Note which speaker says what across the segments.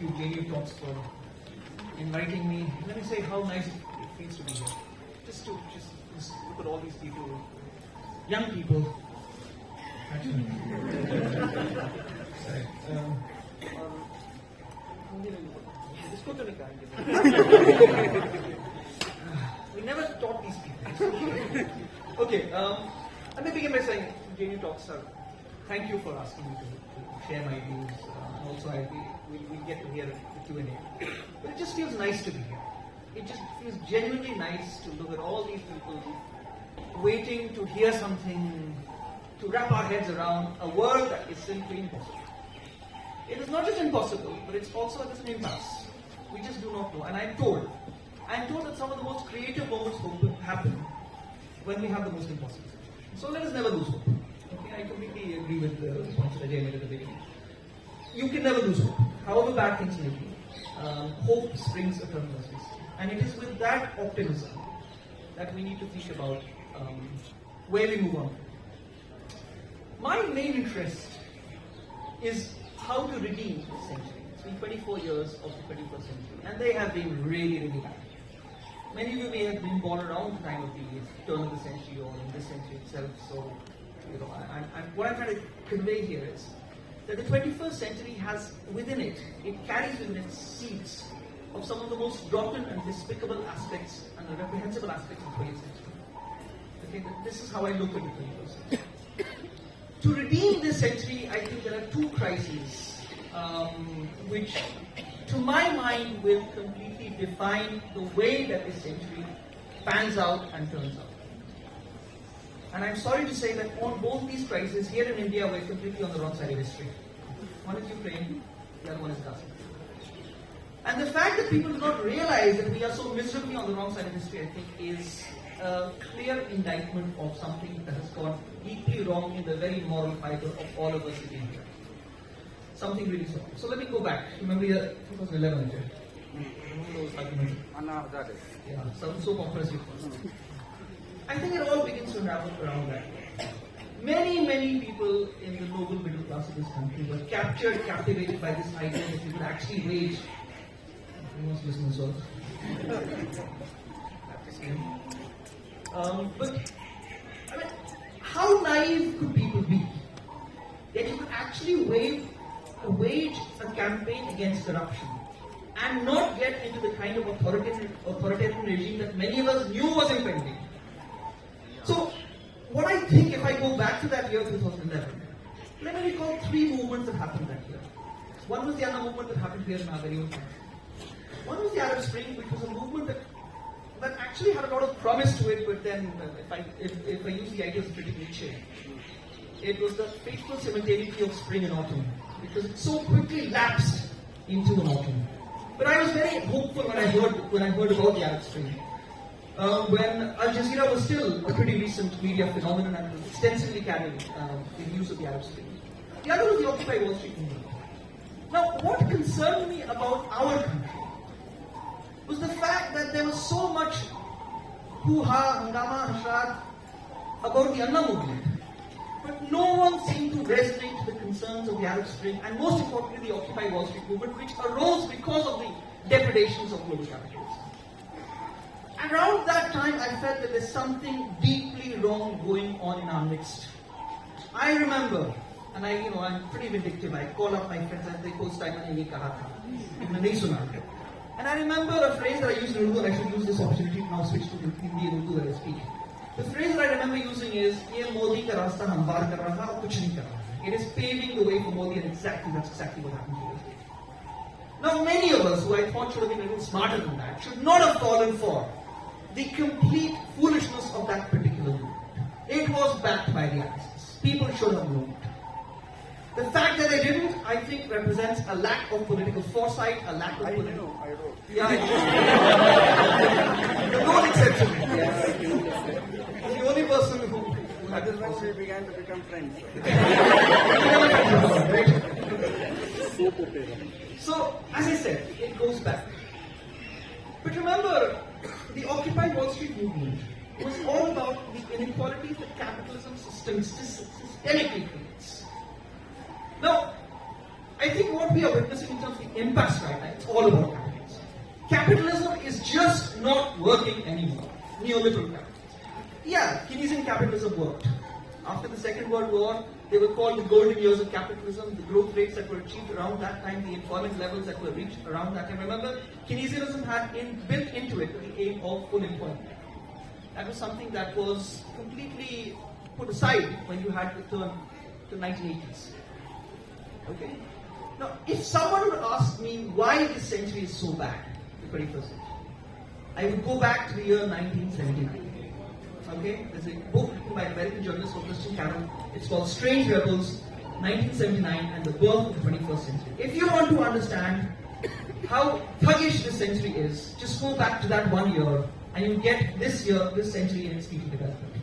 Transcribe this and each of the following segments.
Speaker 1: you, JNU Talks, for inviting me. Let me say how nice it feels to be here. Just look at all these people, young people. Actually, sorry. We never taught these people. Okay, let me begin by saying, JNU Talks, thank you for asking me to share my views. Also, we'll get to hear the Q&A. But it just feels nice to be here. It just feels genuinely nice to look at all these people waiting to hear something, to wrap our heads around a world that is simply impossible. It is not just impossible, but it's also at an impasse. We just do not know. And I'm told that some of the most creative moments happen when we have the most impossible situation. So let us never lose hope. Okay, I completely agree with the response that Ajay made at the beginning. You can never lose hope, however bad things may be. Hope springs eternal, as we say. And it is with that optimism that we need to think about where we move on. My main interest is how to redeem this century. It's been 24 years of the 21st century, and they have been really, really bad. Many of you may have been born around the time of the turn of the century or in this century itself, so what I'm trying to convey here is that the 21st century has within it, carries within it seeds of some of the most rotten and despicable aspects and the reprehensible aspects of the 20th century. Okay, this is how I look at the 21st century. To redeem this century, I think there are two crises which, to my mind, will completely define the way that this century pans out and turns out. And I'm sorry to say that on both these crises, here in India, we're completely on the wrong side of history. One is Ukraine, the other one is Gaza. And the fact that people do not realize that we are so miserably on the wrong side of history, I think, is a clear indictment of something that has gone deeply wrong in the very moral fiber of all of us in India. Something really wrong. So let me go back. Remember 2011, yeah, sounds so comprehensive. I think it all begins to unravel around that. Many people in the noble middle class of this country were captivated by this idea that we could actually wage. Who wants to listen as well? But I mean, how naive could people be that you could actually wage a campaign against corruption and not get into the kind of authoritarian regime that many of us knew was impending? So, what I think, if I go back to that year 2011, let me recall three movements that happened that year. One was the Anna movement that happened here in our very own country. One was the Arab Spring, which was a movement that actually had a lot of promise to it, but then, if I use the ideas of pretty Nietzsche, it was the fateful simultaneity of spring and autumn, because it so quickly lapsed into an autumn. But I was very hopeful when I heard about the Arab Spring. When Al Jazeera was still a pretty recent media phenomenon and was extensively carrying the news of the Arab Spring. The other was the Occupy Wall Street movement. Now, what concerned me about our country was the fact that there was so much hoo-ha, hangama, hashrad about the Anna movement, but no one seemed to resonate to the concerns of the Arab Spring and most importantly the Occupy Wall Street movement, which arose because of the depredations of global capitalism. Around that time, I felt that there's something deeply wrong going on in our midst. I remember, and I'm pretty vindictive. I call up my friends and they post time and nahi kaha tha. And I remember a phrase that I used in Urdu, and I should use this opportunity to now switch to Hindi and Urdu as I speak. The phrase that I remember using is, "Ye Modi ka rasta hamwar kar raha aur kuch nahi kar raha." It is paving the way for Modi, and that's exactly what happened here. Now, many of us who I thought should have been a little smarter than that should not have fallen for the complete foolishness of that particular movement. It was backed by the ISIS. People should have known it. The fact that they didn't, I think, represents a lack of political foresight, a lack of political...
Speaker 2: I wrote.
Speaker 1: Yeah, I know. No exception. Yes. He's the only person who had this
Speaker 2: Once we began to become friends.
Speaker 1: So, as I said, it goes back. But remember, the Occupy Wall Street movement was all about the inequalities that capitalism systemically creates. Now, I think what what we are witnessing in terms of the impasse right now, it's all about capitalism. Capitalism is just not working anymore. Neoliberal capitalism. Yeah, Keynesian capitalism worked. After the Second World War, they were called the golden years of capitalism. The growth rates that were achieved around that time, the employment levels that were reached around that time. Remember, Keynesianism had built into it the aim of full employment. That was something that was completely put aside when you had to turn to the 1980s. Okay? Now, if someone would ask me why this century is so bad, the 21st century, I would go back to the year 1979. Okay? There's a book written by American journalist Christian Carroll. It's called Strange Rebels, 1979 and the Birth of the 21st Century. If you want to understand how thuggish this century is, just go back to that 1 year and you get this century in its peak development.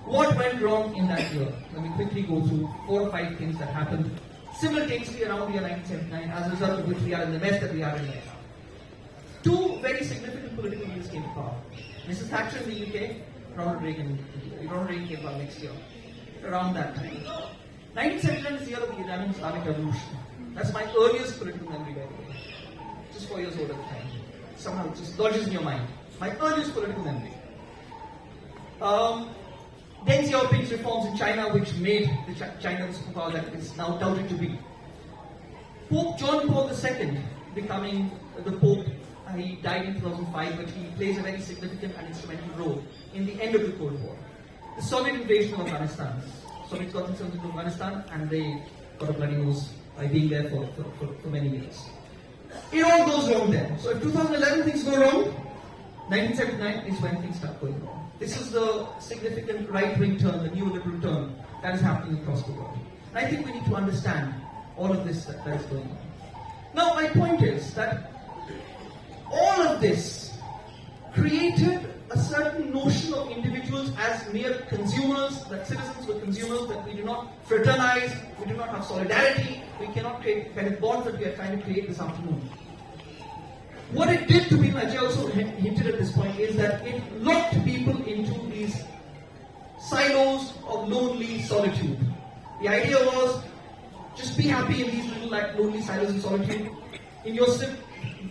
Speaker 1: What went wrong in that year? Let me quickly go through 4 or 5 things that happened simultaneously around the year 1979, as a result of which we are in the mess that we are in right now. 2 very significant political leaders came to power. Mrs. Thatcher in the UK, Ronald Reagan came about next year, around that time. 1979 is the year of the Iranian Islamic Revolution. That's my earliest political memory, by the way. Just 4 years old at the time. Somehow it just lodges in your mind. My earliest political memory. Deng Xiaoping's reforms in China, which made China the superpower that it is now touted to be. Pope John Paul II becoming the Pope. He died in 2005, but he plays a very significant and instrumental role in the end of the Cold War. The Soviet invasion of Afghanistan. Soviets got themselves into Afghanistan and they got a bloody nose by being there for many years. It all goes wrong there. So if 2011 things go wrong, 1979 is when things start going wrong. This is the significant right-wing turn, the neoliberal turn that is happening across the world. And I think we need to understand all of this that is going on. Now my point is that all of this created a certain notion of individuals as mere consumers, that citizens were consumers, that we do not fraternize, we do not have solidarity, we cannot create the kind of bonds that we are trying to create this afternoon. What it did to people, Ajay also hinted at this point, is that it locked people into these silos of lonely solitude. The idea was, just be happy in these little lonely silos of solitude. In your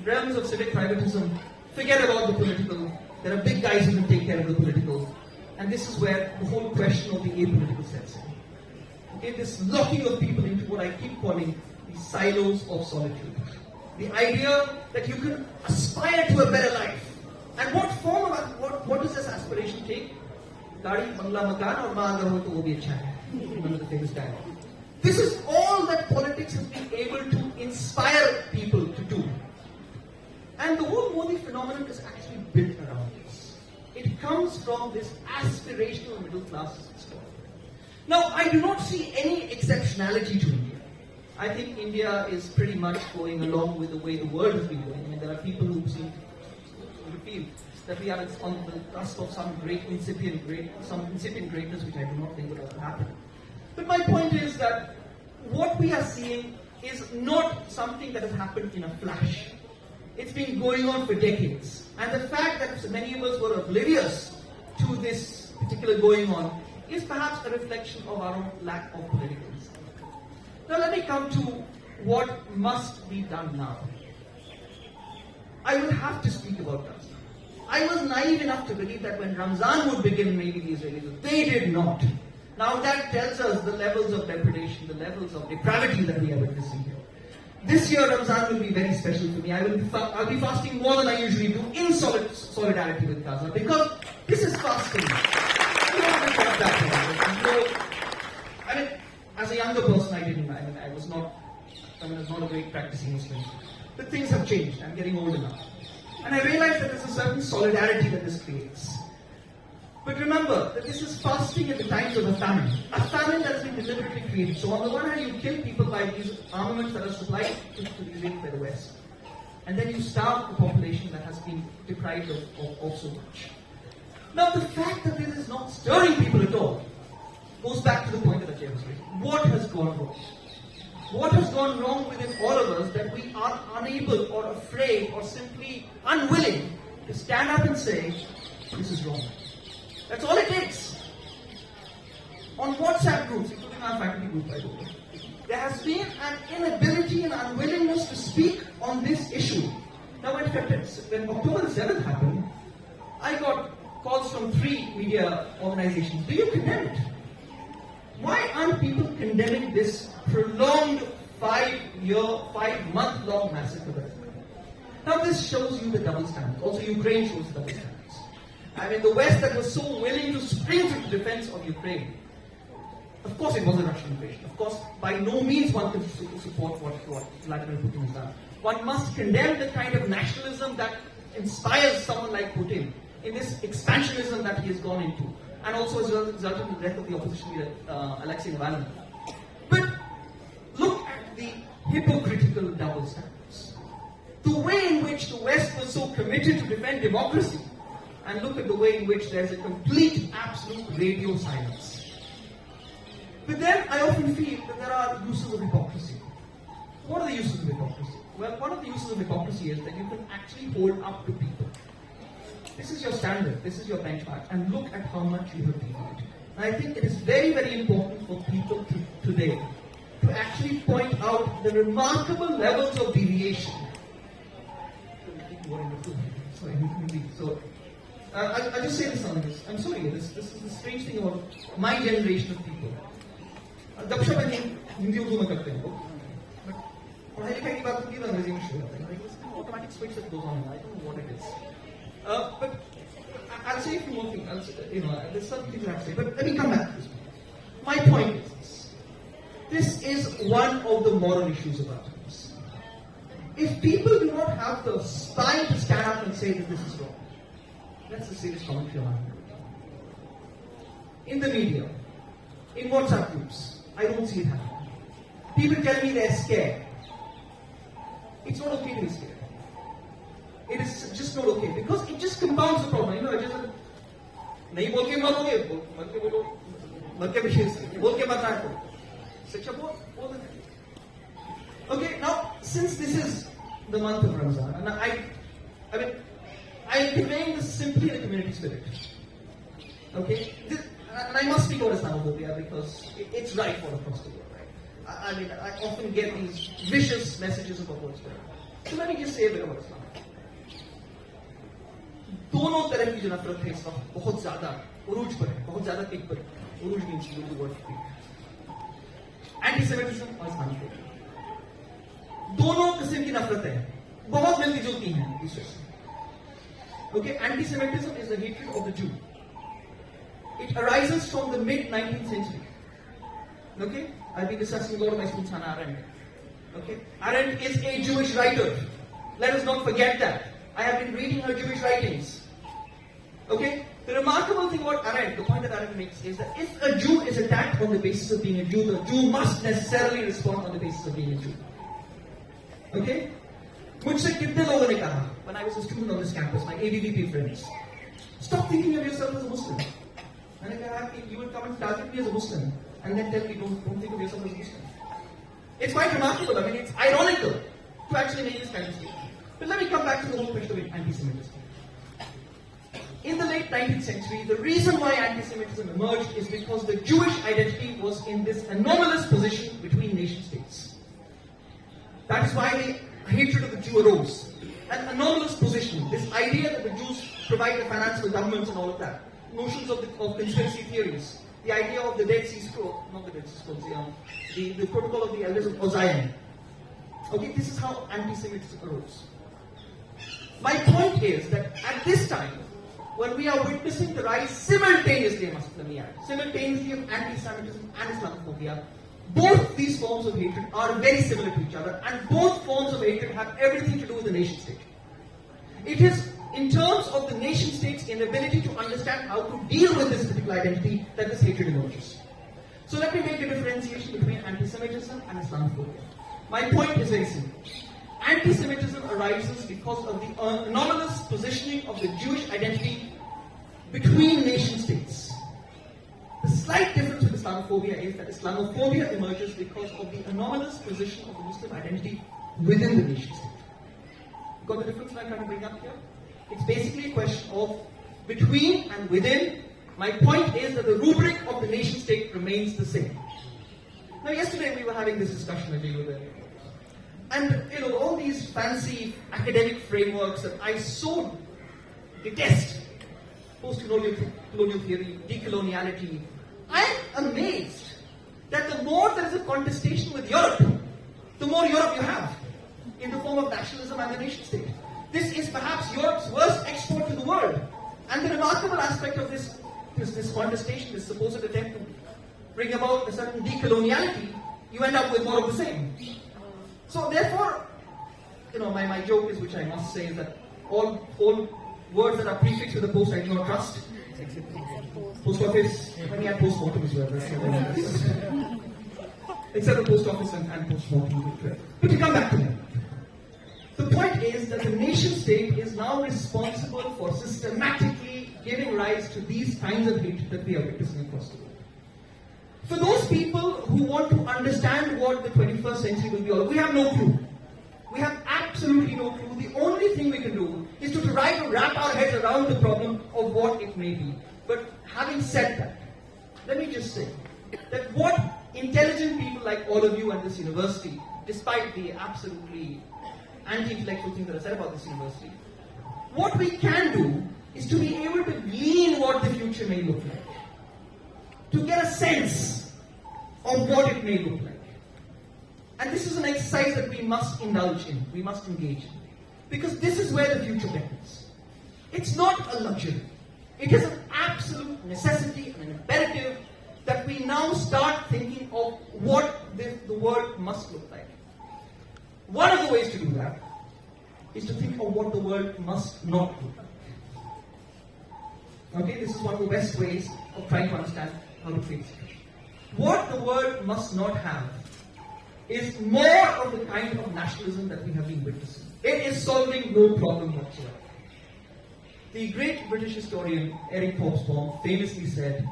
Speaker 1: realms of civic privatism, forget about the political. There are big guys who can take care of the political. And this is where the whole question of the apolitical sets in. Okay, this locking of people into what I keep calling the silos of solitude. The idea that you can aspire to a better life. And what form of, what does this aspiration take? Gadi, bangla, makan, or maa agar ho to wo bhi acha hai. One of the famous dialogue. This is all that politics has been able to inspire people to do. And the whole Modi phenomenon is actually built around this. It comes from this aspirational middle class system. Now, I do not see any exceptionality to India. I think India is pretty much going along with the way the world has been going. I mean, there are people who seem to feel that we are on the cusp of some incipient greatness, which I do not think will ever happen. But my point is that what we are seeing is not something that has happened in a flash. It's been going on for decades. And the fact that many of us were oblivious to this particular going on is perhaps a reflection of our own lack of political insight. Now let me come to what must be done now. I will have to speak about Ramzan. I was naive enough to believe that when Ramzan would begin, maybe the Israelis would. They did not. Now that tells us the levels of depredation, the levels of depravity that we are witnessing here. This year Ramzan will be very special for me. I'll be fasting more than I usually do in solidarity with Gaza, because this is fasting. I mean, as a younger person, I was not a great practicing Muslim. But things have changed. I'm getting older now. And I realize that there's a certain solidarity that this creates. But remember that this is fasting at the times of a famine that has been deliberately created. So on the one hand, you kill people by these armaments that are supplied to the Israelis by the West. And then you starve the population that has been deprived of so much. Now the fact that this is not stirring people at all goes back to the point that Ajay was raising. What has gone wrong? What has gone wrong within all of us that we are unable or afraid or simply unwilling to stand up and say, this is wrong? That's all it takes. On WhatsApp groups, including our faculty group, by the way, there has been an inability and unwillingness to speak on this issue. Now, when October 7th happened, I got calls from 3 media organizations. Do you condemn it? Why aren't people condemning this prolonged 5-month-long massacre? Now, this shows you the double standards. Also, Ukraine shows the double standards. I mean, the West that was so willing to spring to the defense of Ukraine. Of course, it was a Russian invasion. Of course, by no means one can support what Vladimir Putin has done. One must condemn the kind of nationalism that inspires someone like Putin in this expansionism that he has gone into, and also as a result of the death of the opposition leader, Alexei Navalny. But look at the hypocritical double standards. The way in which the West was so committed to defend democracy, and look at the way in which there's a complete, absolute radio silence. But then I often feel that there are uses of hypocrisy. What are the uses of hypocrisy? Well, one of the uses of hypocrisy is that you can actually hold up to people. This is your standard, this is your benchmark, and look at how much you have deviated. And I think it is very, very important for people today to actually point out the remarkable levels of deviation. So, I'll just say this on this. I'm sorry, this is the strange thing about my generation of people. गपशप हिंदी उर्दू में करते हैं लोग, but पढ़ाई लिखाई की बात होती है तो अंग्रेजी में शुरू होता है. Automatic switch that goes on. I don't know what it is. But I'll say a few more things. There's certain things I have to say. But let me come back to this point. My point is this. This is one of the moral issues about this. If people do not have the spine to stand up and say that this is wrong, that's the serious commentary on it. In the media, in WhatsApp groups, I don't see it happening. People tell me they're scared. It's not okay to be scared. It is just not okay because it just compounds the problem. It just नहीं बोल के मरोगे, मर के बोलो, मर के बोल के मत रखो. शिक्षा बोल देना. Okay, now since this is the month of Ramzan, and I'm conveying this simply in the community spirit. Okay, and I must speak about Islamophobia because it's rife all across the world, right? I often get these vicious messages about what's going on. So let me just say a bit about Islam. दोनों तरह की जो नफरत है इस वक्त बहुत ज्यादा उरूज पर है, बहुत ज्यादा पीक पर है. उरूज means the word peak. Antisemitism और इस्लामोफोबिया, दोनों किस्म की नफरत है, बहुत मिलती जुलती हैं इस वजह से. Okay, anti-Semitism is the hatred of the Jew. It arises from the mid-19th century. Okay, I'll be discussing a lot of my students on Arendt. Okay, Arendt is a Jewish writer. Let us not forget that. I have been reading her Jewish writings. Okay, the remarkable thing about Arendt, the point that Arendt makes, is that if a Jew is attacked on the basis of being a Jew, the Jew must necessarily respond on the basis of being a Jew. Okay? मुझसे कितने लोगों ने कहा, when I was a student on this campus, my ABVP friends, stop thinking of yourself as a Muslim. मैंने कहा कि you will come and target me as a Muslim, and then tell me don't think of yourself as a Muslim. It's quite remarkable. I mean, it's ironical to actually make this kind of statement. But let me come back to the whole question of anti-Semitism. In the late 19th century, the reason why anti-Semitism emerged is because the Jewish identity was in this anomalous position between nation states. That is why the hatred of the Jew arose. An anomalous position, this idea that the Jews provide the finance for governments and all of that. Notions of conspiracy theories. The idea of the Dead Sea Scrolls, not the Dead Sea Scrolls, the protocol of the elders of Zion. Okay, this is how anti-Semitism arose. My point is that at this time, when we are witnessing the rise simultaneously, simultaneously of anti-Semitism and Islamophobia, both these forms of hatred are very similar to each other, and both forms of hatred have everything to do with the nation state. It is in terms of the nation state's inability to understand how to deal with this particular identity that this hatred emerges. So let me make a differentiation between anti-Semitism and Islamophobia. My point is very simple. Anti-Semitism arises because of the anomalous positioning of the Jewish identity between nation states. The slight difference with Islamophobia is that Islamophobia emerges because of the anomalous position of the Muslim identity within the nation state. Got the difference that I'm trying to bring up here? It's basically a question of between and within. My point is that the rubric of the nation state remains the same. Now, yesterday we were having this discussion when we were there. And, all these fancy academic frameworks that I so detest, post-colonial theory, decoloniality, I am amazed that the more there is a contestation with Europe, the more Europe you have in the form of nationalism and the nation state. This is perhaps Europe's worst export to the world. And the remarkable aspect of this contestation, this supposed attempt to bring about a certain decoloniality, you end up with more of the same. So therefore, my joke is, which I must say, is that all words that are prefixed with a post I do not trust. Post office, when we had post-mortem as well. Except the post office and post-mortem. But to come back to that. The point is that the nation state is now responsible for systematically giving rise to these kinds of hate that we are witnessing across the world. For those people who want to understand what the 21st century will be all, we have no clue. We have absolutely no clue. The only thing we can do is to try to wrap our heads around the problem of what it may be. But having said that, let me just say that what intelligent people like all of you at this university, despite the absolutely anti-intellectual things that are said about this university, what we can do is to be able to glean what the future may look like. To get a sense of what it may look like. And this is an exercise that we must indulge in, we must engage in. Because this is where the future beckons. It's not a luxury. It is an absolute necessity and an imperative that we now start thinking of what the world must look like. One of the ways to do that is to think of what the world must not look like. Okay, this is one of the best ways of trying to understand how to face it. What the world must not have is more of the kind of nationalism that we have been witnessing. It is solving no problem whatsoever. The great British historian Eric Hobsbawm famously said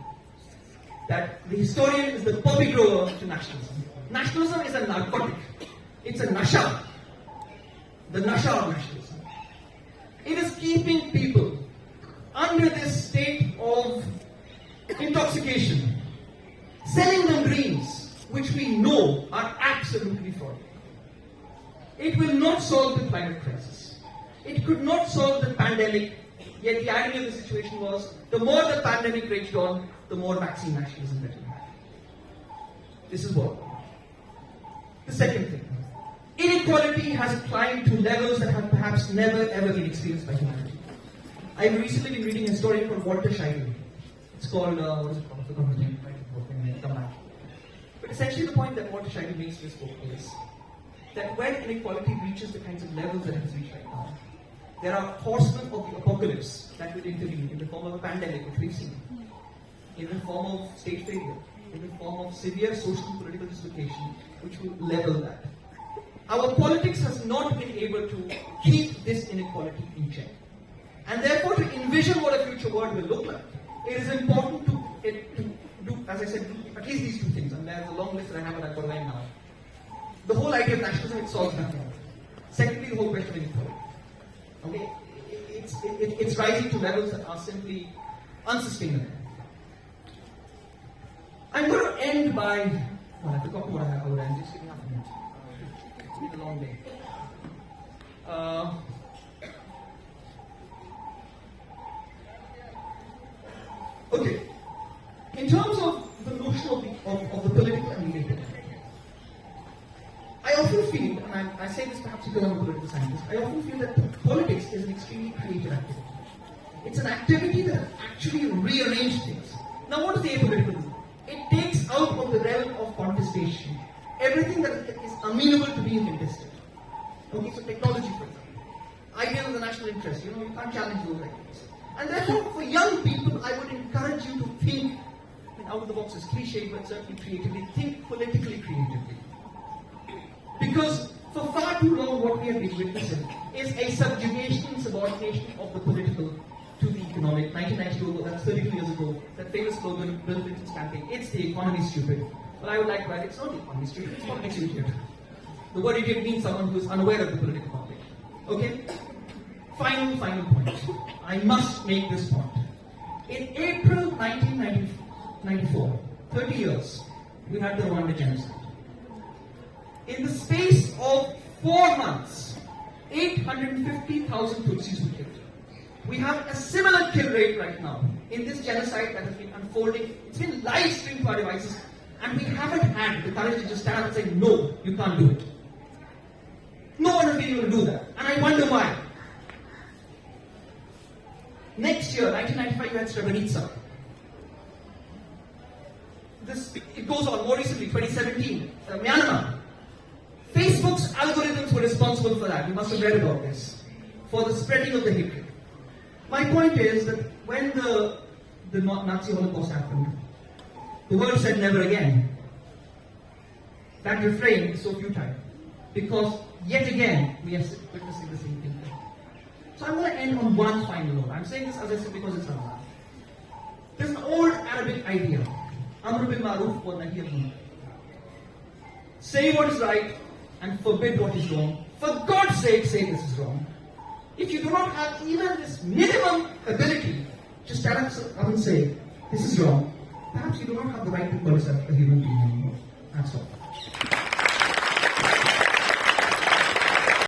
Speaker 1: that the historian is the poppy grower to nationalism. Nationalism is a narcotic. It's a nasha. The nasha of nationalism. It is keeping people under this state of intoxication, selling them dreams which we know are absolutely fraudulent. It will not solve the climate crisis. It could not solve the pandemic, yet the irony of the situation was, the more the pandemic raged on, the more vaccine nationalism that we had. This is what. The second thing. Inequality has climbed to levels that have perhaps never ever been experienced by humanity. I've recently been reading a story called Walter Scheidel. It's called, what is it called? I forgot the name. I'll come back. But essentially the point that Walter Scheidel makes in this book is that when inequality reaches the kinds of levels that it has reached right now, there are horsemen of the apocalypse that will intervene in the form of a pandemic, which we've seen, in the form of state failure, in the form of severe social and political dislocation, which will level that. Our politics has not been able to keep this inequality in check. And therefore, to envision what a future world will look like, it is important to do, as I said, at least these two things. And there's a long list that I have, but I've got to end now. The whole idea of nationalism, it solves nothing. Secondly, the whole question of inequality. Okay? It's rising to levels that are simply unsustainable. I'm going to end by, well, I forgot what I would end. Just give me half a minute. It's been a long day. Okay. In terms of the notion of the political and legal, I often feel, and I say this perhaps because I'm a political scientist, I often feel that politics is an extremely creative activity. It's an activity that actually rearranges things. Now, what does the apolitical do? It takes out of the realm of contestation everything that is amenable to being contested. Okay, so technology, for example. Ideas of the national interest, you can't challenge those ideas. And therefore, for young people, I would encourage you to think, out of the box is cliche, but certainly creatively, think politically creatively. Because for far too long, what we have been witnessing is a subjugation and subordination of the political to the economic. 1992, that's 32 years ago, that famous slogan, Bill Clinton's campaign, it's the economy stupid. But I would like to add, it's not the economy stupid, it's politics idiot. The word idiot means someone who is unaware of the political topic. Okay? Final point. I must make this point. In April 1994, 30 years, we had the Rwanda genocide. In the space of 4 months, 850,000 Tutsis were killed. We have a similar kill rate right now in this genocide that has been unfolding. It's been live streamed to our devices, and we haven't had the courage to just stand up and say, no, you can't do it. No one has been able to do that, and I wonder why. Next year, 1995, you had Srebrenica. It goes on. More recently, 2017, Myanmar. Facebook's algorithms were responsible for that. You must have read about this. For the spreading of the hatred. My point is that when the Nazi Holocaust happened, the world said never again. That refrain is so futile. Because yet again, we are witnessing the same thing. So I'm going to end on one final note. I'm saying this, as I said, because it's Ramadan. There's an old Arabic idea. Amr bil Ma'ruf wa Nahy anil Munkar. Say what is right and forbid what is wrong. For God's sake, say this is wrong. If you do not have even this minimum ability to stand up and say, this is wrong, perhaps you do not have the right to call yourself a human being anymore. That's all.